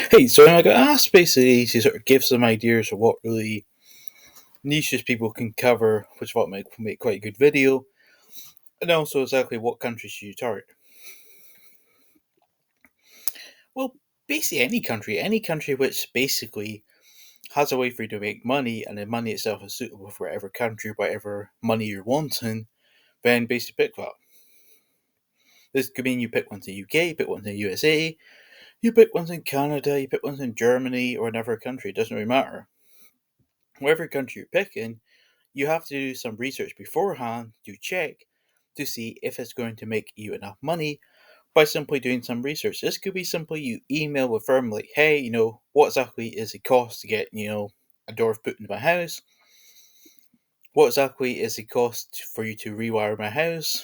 Hey, so I got asked basically to sort of give some ideas of what really niches people can cover, which what make quite a good video, and also exactly what countries should you target. Well, basically any country which basically has a way for you to make money, and the money itself is suitable for whatever country, whatever money you're wanting, then basically pick that. This could mean you pick ones in the UK, you pick ones in the USA, you pick ones in Canada, you pick ones in Germany or another country. It doesn't really matter. Whatever country you're picking, you have to do some research beforehand to check to see if it's going to make you enough money by simply doing some research. This could be simply you email a firm like, hey, what exactly is the cost to get, a door put into my house? What exactly is the cost for you to rewire my house?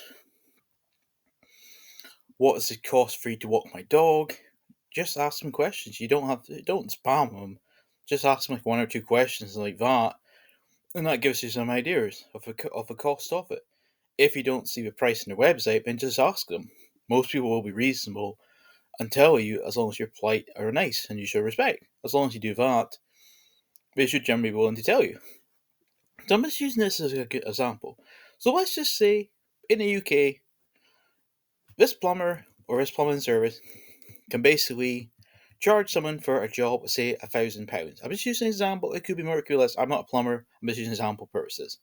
What is the cost for you to walk my dog? Just ask them questions. You don't have to, don't spam them. Just ask them like one or two questions like that, and that gives you some ideas of the cost of it. If you don't see the price on the website, then just ask them. Most people will be reasonable and tell you as long as you're polite or nice and you show respect. As long as you do that, they should generally be willing to tell you. So I'm just using this as a good example. So let's just say in the UK, this plumber or this plumbing service can basically charge someone for a job, say £1,000. I'm just using an example. It could be more, it could be less. I'm not a plumber. I'm just using example purposes.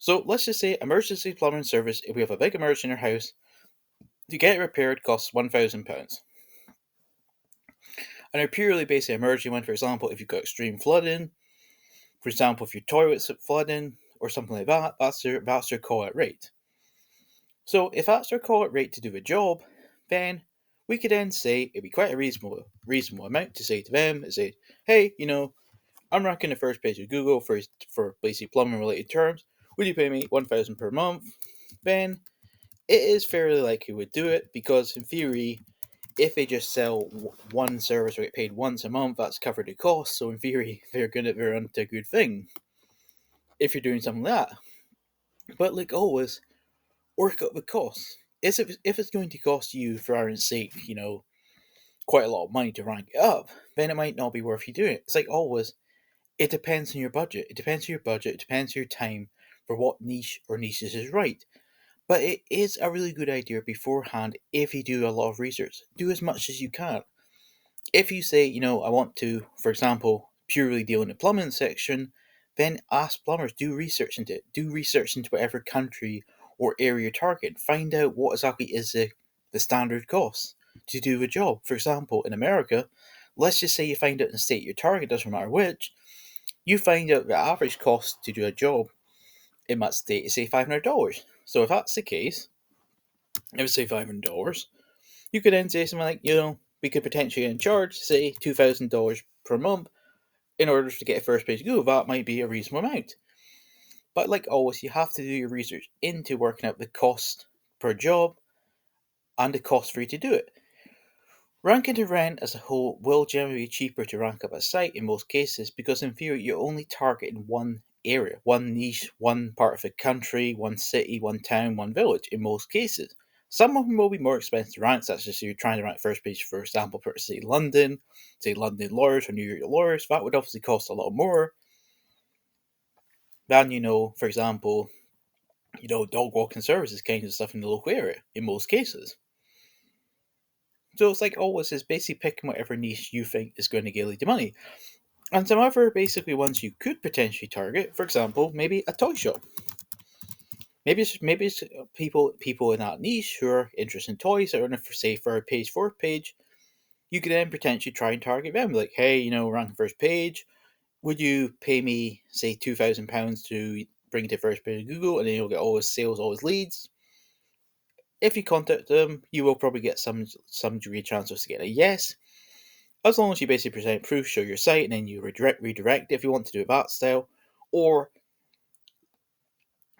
So let's just say emergency plumbing service. If we have a big emergency in our house, to get it repaired costs £1,000. And a purely basic emergency one, for example, if you've got extreme flooding, for example, if your toilet's flooding or something like that, that's their call out rate. So if that's their call out rate to do a job, then we could then say it'd be quite a reasonable amount to say to them is say, hey, I'm ranking the first page of Google for basic plumbing related terms. Would you pay me 1,000 per month? Then it is fairly likely we'd do it because in theory if they just sell one service or get paid once a month, that's covered the cost. So in theory, they're onto a good thing if you're doing something like that. But like always, work out the costs. If it's going to cost you, for argument's sake, quite a lot of money to rank it up, then it might not be worth you doing it. It's like always, it depends on your budget. It depends on your budget. It depends on your time for what niche or niches is right. But it is a really good idea beforehand if you do a lot of research. Do as much as you can. If you say, I want to, for example, purely deal in the plumbing section, then ask plumbers, do research into it. Do research into whatever country or area target. Find out what exactly is the standard cost to do the job. For example, in America, let's just say you find out in the state your target, doesn't matter which, you find out the average cost to do a job in that state is say $500. So if that's the case, if it's say $500, you could then say something like, we could potentially charge, say, $2,000 per month in order to get a first page Google. That might be a reasonable amount. But like always, you have to do your research into working out the cost per job and the cost for you to do it. Ranking to rent as a whole will generally be cheaper to rank up a site in most cases because in theory you're only targeting one area, one niche, one part of the country, one city, one town, one village in most cases. Some of them will be more expensive to rank, such as you're trying to rank first page, for example, for say London lawyers or New York lawyers. That would obviously cost a lot more than, for example, dog walking services kind of stuff in the local area in most cases. So it's like always is basically picking whatever niche you think is going to get you the money. And some other basically ones you could potentially target, for example, maybe a toy shop. Maybe it's people in that niche who are interested in toys that are on a say third page, fourth page. You could then potentially try and target them. Like, hey, rank first page. Would you pay me say £2,000 to bring it to first page of Google, and then you'll get all his sales, all his leads? If you contact them, you will probably get some degree of chance of getting a yes. As long as you basically present proof, show your site, and then you redirect if you want to do it that style, or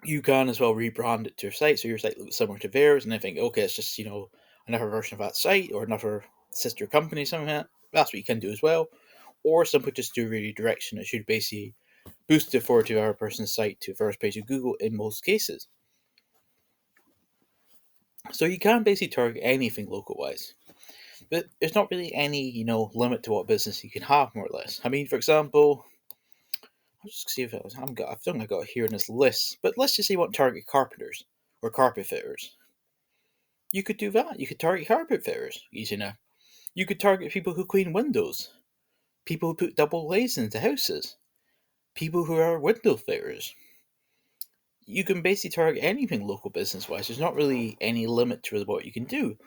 you can as well rebrand it to your site so your site looks similar to theirs, and they think, okay, it's just another version of that site or another sister company, something like that. That's what you can do as well, or simply just do redirection. It should basically boost it forward to our person's site to first page of Google in most cases. So you can basically target anything local wise. But there's not really any, limit to what business you can have, more or less. I mean, for example, I'll just see if I've done I got it here in this list. But let's just say you want to target carpenters or carpet fitters. You could do that. You could target carpet fitters, easy enough. You could target people who clean windows, people who put double glazing into houses, people who are window fitters. You can basically target anything local business wise. There's not really any limit to what you can do.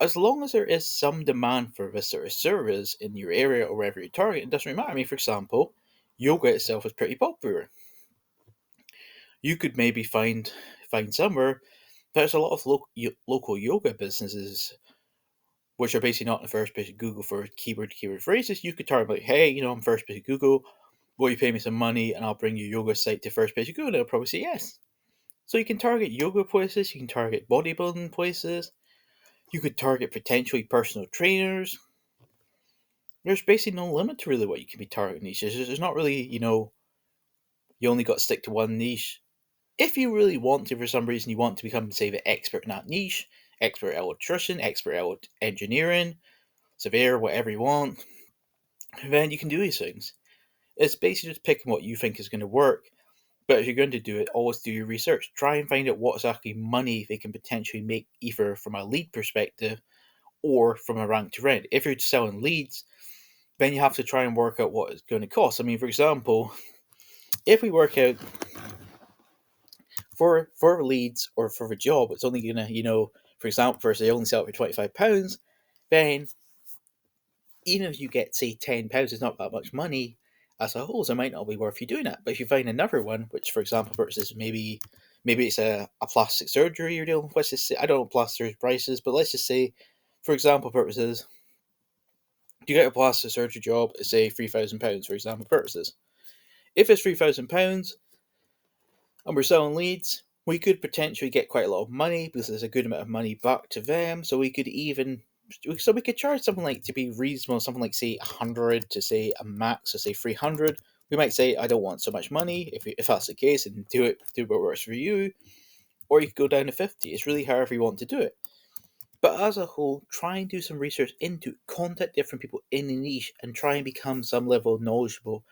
As long as there is some demand for this sort of service in your area or wherever you target, it doesn't really matter. I mean, for example, yoga itself is pretty popular. You could maybe find somewhere there's a lot of local yoga businesses which are basically not in the first page of Google for keyword phrases. You could target like, hey, I'm first page of Google. Will you pay me some money and I'll bring your yoga site to first page of Google? And they'll probably say yes. So you can target yoga places, you can target bodybuilding places, you could target potentially personal trainers. There's basically no limit to really what you can be targeting niches. There's not really, you only got to stick to one niche. If you really want to, for some reason, you want to become, say, the expert in that niche, expert electrician, expert engineering, surveyor, whatever you want, then you can do these things. It's basically just picking what you think is going to work. But if you're going to do it, always do your research. Try and find out what exactly money they can potentially make, either from a lead perspective or from a rank to rent. If you're selling leads, then you have to try and work out what it's going to cost. I mean, for example, if we work out for leads or for a job, it's only gonna, for example, first they only sell it for £25, then even if you get say £10, it's not that much money as a whole, so it might not be worth you doing that. But if you find another one, which for example purchases maybe it's a plastic surgery you're dealing with, let's just say I don't know plastic prices, but let's just say for example purposes, you get a plastic surgery job at say £3,000 for example purposes. If it's £3,000 and we're selling leads, we could potentially get quite a lot of money because there's a good amount of money back to them. So we could charge something like to be reasonable, something like say 100 to say a max of say 300. We might say I don't want so much money if that's the case, and do what works for you, or you could go down to 50. It's really however you want to do it. But as a whole, try and do some research into contact different people in the niche and try and become some level knowledgeable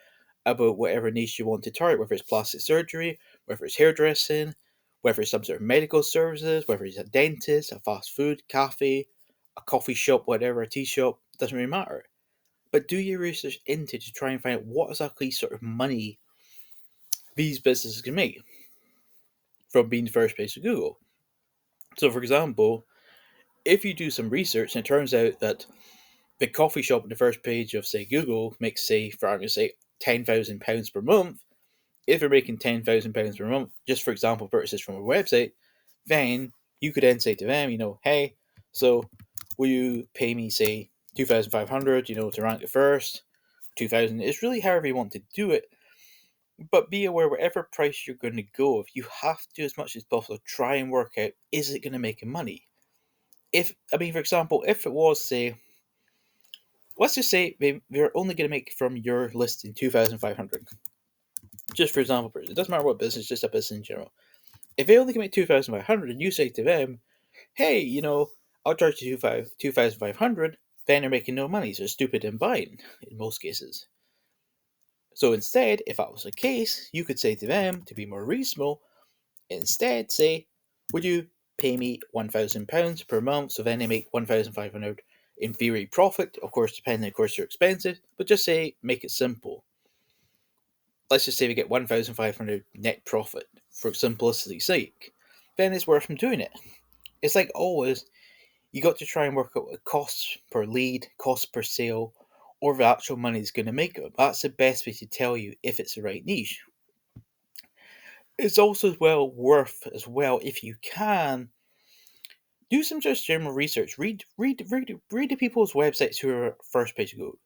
about whatever niche you want to target, whether it's plastic surgery, whether it's hairdressing, whether it's some sort of medical services, whether it's a dentist, a fast food cafe, a coffee shop, whatever, a tea shop, doesn't really matter. But do your research into to try and find out what exactly sort of money these businesses can make from being the first page of Google. So, for example, if you do some research and it turns out that the coffee shop on the first page of, say, Google makes, say, for argument's sake, £10,000 per month, if you're making £10,000 per month, just for example, purchases from a website, then you could then say to them, hey, so will you pay me say 2,500, to rank it first, 2,000? It's really however you want to do it, but be aware whatever price you're going to go, if you have to as much as possible try and work out is it going to make money. If I mean, for example, if it was say, let's just say they're only going to make from your listing 2,500. Just for example, it doesn't matter what business, just a business in general. If they only can make 2,500 and you say to them, hey, I'll charge you 2,500, then they're making no money. So they're stupid in buying in most cases. So instead, if that was the case, you could say to them, to be more reasonable, instead say, would you pay me £1,000 per month? So then they make 1,500 in theory profit, of course, depending, of course, your expenses, but just say, make it simple. Let's just say we get 1,500 net profit for simplicity's sake. Then it's worth them doing it. It's like always, you got to try and work out what costs per lead, cost per sale, or the actual money is going to make it. That's the best way to tell you if it's the right niche. It's also worth as well if you can do some just general research. Read the people's websites who are first page Google.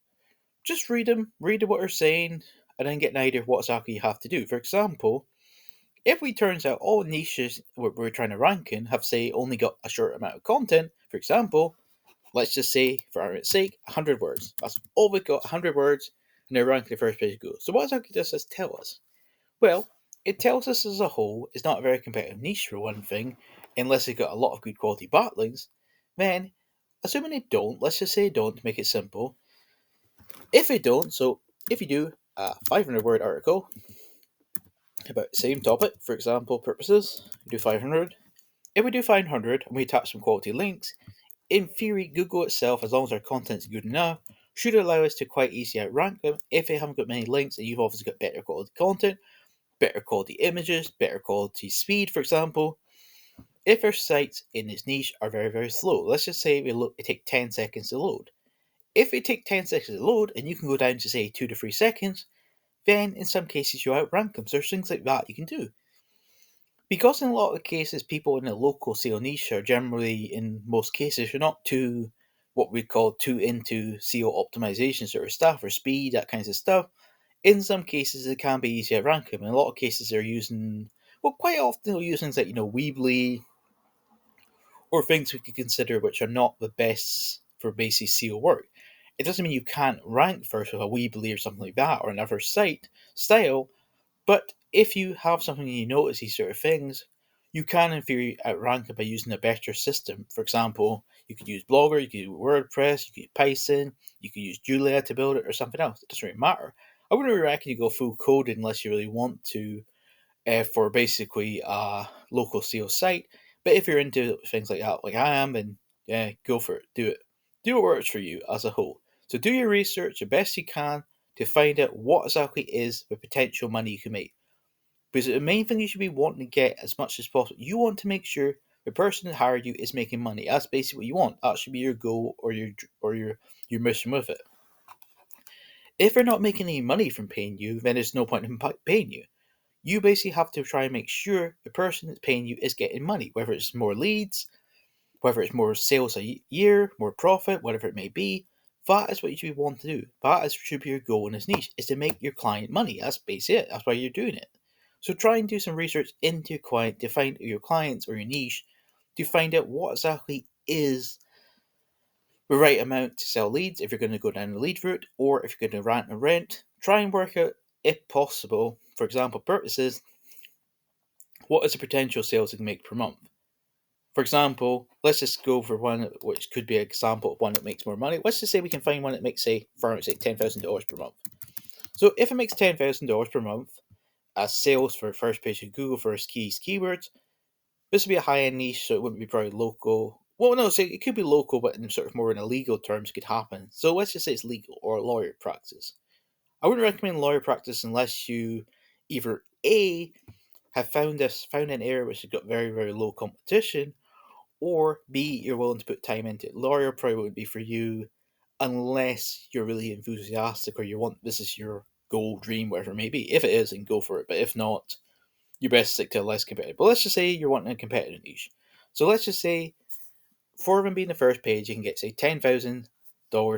Just read what they're saying, and then get an idea of what exactly you have to do. For example, if we turns out all niches we're trying to rank in have say only got a short amount of content, for example, let's just say for argument's sake, 100 words. That's all we've got, 100 words, and they're ranking the first page of Google. So what exactly does this tell us? Well, it tells us as a whole it's not a very competitive niche for one thing, unless it's got a lot of good quality backlinks. Then assuming they don't, let's just say they don't to make it simple. If they don't, so if you do a 500-word article about the same topic, for example, purposes, we do 500. If we do 500 and we attach some quality links, in theory, Google itself, as long as our content's good enough, should allow us to quite easily outrank them if they haven't got many links and you've obviously got better quality content, better quality images, better quality speed, for example. If our sites in this niche are very, very slow, let's just say it take 10 seconds to load. If it take 10 seconds to load and you can go down to say 2 to 3 seconds, then in some cases you outrank them. So there's things like that you can do. Because in a lot of cases, people in a local SEO niche are generally, in most cases, you're not too, what we call too into SEO optimization sort of stuff or speed, that kinds of stuff. In some cases, it can be easy to rank them. In a lot of cases, they're using, well, quite often they'll use things like, Weebly or things we could consider which are not the best for basic SEO work. It doesn't mean you can't rank first with a Weebly or something like that or another site style, but if you have something and you notice these sort of things, you can, in theory, outrank it by using a better system. For example, you could use Blogger, you could use WordPress, you could use Python, you could use Julia to build it, or something else. It doesn't really matter. I wouldn't really recommend you go full coded unless you really want to for basically a local SEO site. But if you're into things like that, like I am, then yeah, go for it. Do it. Do what works for you as a whole. So do your research the best you can to find out what exactly is the potential money you can make. Because the main thing you should be wanting to get as much as possible, you want to make sure the person that hired you is making money. That's basically what you want. That should be your goal or your mission with it. If they're not making any money from paying you, then there's no point in paying you. You basically have to try and make sure the person that's paying you is getting money, whether it's more leads, whether it's more sales a year, more profit, whatever it may be. That is what you should want to do. Should be your goal in this niche, is to make your client money. That's basically it. That's why you're doing it. So try and do some research into your client to find your clients or your niche to find out what exactly is the right amount to sell leads if you're going to go down the lead route or if you're going to rent and rent. Try and work out, if possible, for example, purposes, what is the potential sales you can make per month? For example, let's just go for one which could be an example of one that makes more money. Let's just say we can find one that makes, say, $10,000 per month. So if it makes $10,000 per month as sales for first page of Google for its keywords, this would be a high end niche, so it wouldn't be probably local. Well, no, so it could be local, but in sort of more in a legal terms could happen. So let's just say it's legal or lawyer practice. I wouldn't recommend lawyer practice unless you either A, have found an area which has got very, very low competition, or B, you're willing to put time into it. Lawyer probably wouldn't be for you unless you're really enthusiastic or you want, this is your goal, dream, whatever it may be. If it is, then go for it. But if not, you best stick to a less competitive. But let's just say you're wanting a competitive niche. So let's just say for them being the first page, you can get, say, $10,000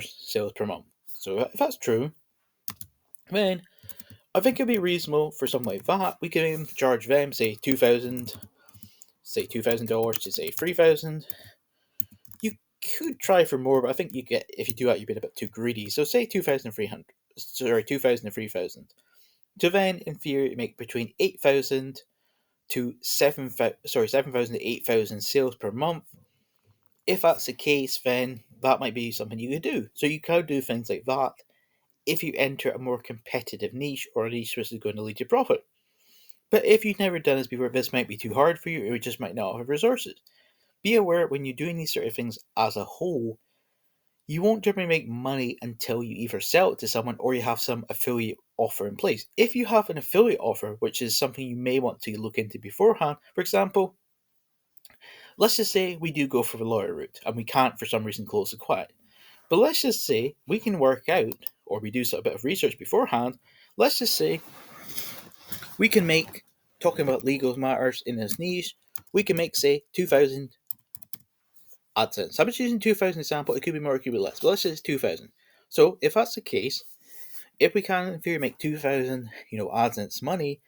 sales per month. So if that's true, then I think it'd be reasonable for something like that. We could charge them, say, $2,000 to say 3,000. You could try for more, but I think you get, if you do that, you've been a bit too greedy. So say 2,300, sorry, 2,000 to 3,000. To then, in theory, make between 8,000 to 7,000 to 8,000 sales per month. If that's the case, then that might be something you could do. So you could do things like that if you enter a more competitive niche or a niche which is going to lead to profit. But if you've never done this before, this might be too hard for you, or you just might not have resources. Be aware when you're doing these sort of things as a whole, you won't generally make money until you either sell it to someone or you have some affiliate offer in place. If you have an affiliate offer, which is something you may want to look into beforehand, for example, let's just say we do go for the lawyer route and we can't for some reason close the quiet. But let's just say we can work out, or we do a bit of research beforehand, let's just say we can make, talking about legal matters in this niche, we can make, say, 2,000 AdSense. I'm just using 2,000 example, it could be more, it could be less, but let's say it's 2,000. So if that's the case, if we can in theory make 2,000, AdSense money,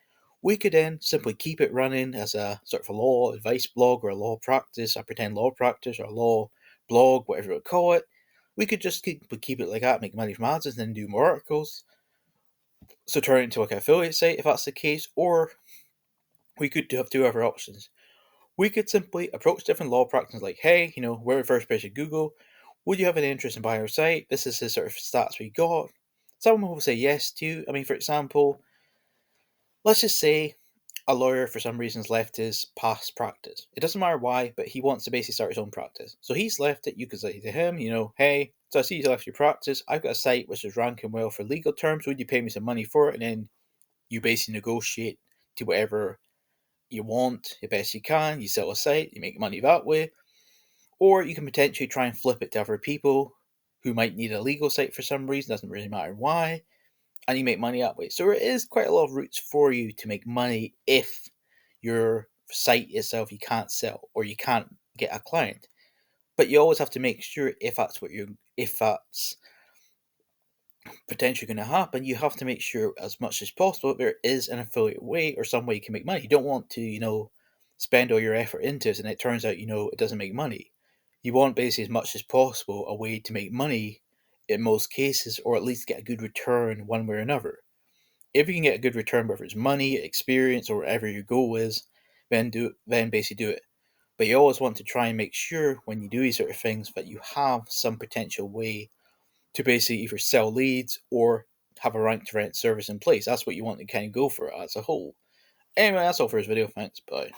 we could then simply keep it running as a sort of a law advice blog or a law practice, a pretend law practice or a law blog, whatever you call it. We could just keep it like that, make money from AdSense, and then do more articles. So turn it into like an affiliate site if that's the case, or we could have two other options. We could simply approach different law practices like, hey, we're the first page of Google. Would you have any interest in buying our site? This is the sort of stats we got. Someone will say yes to. I mean, for example, let's just say a lawyer for some reason's left his past practice. It doesn't matter why, but he wants to basically start his own practice. So he's left it. You could say to him, hey, so I see you left your practice. I've got a site which is ranking well for legal terms. Would you pay me some money for it? And then you basically negotiate to whatever you want, the best you can. You sell a site, you make money that way. Or you can potentially try and flip it to other people who might need a legal site for some reason, doesn't really matter why, and you make money that way. So there is quite a lot of routes for you to make money if your site itself you can't sell or you can't get a client. But you always have to make sure if that's potentially going to happen, you have to make sure as much as possible there is an affiliate way or some way you can make money. You don't want to, spend all your effort into it and it turns out, it doesn't make money. You want basically as much as possible a way to make money in most cases, or at least get a good return one way or another. If you can get a good return, whether it's money, experience, or whatever your goal is, then basically do it. But you always want to try and make sure when you do these sort of things that you have some potential way to basically either sell leads or have a rank to rent service in place. That's what you want to kind of go for as a whole. Anyway, that's all for this video. Thanks. Bye.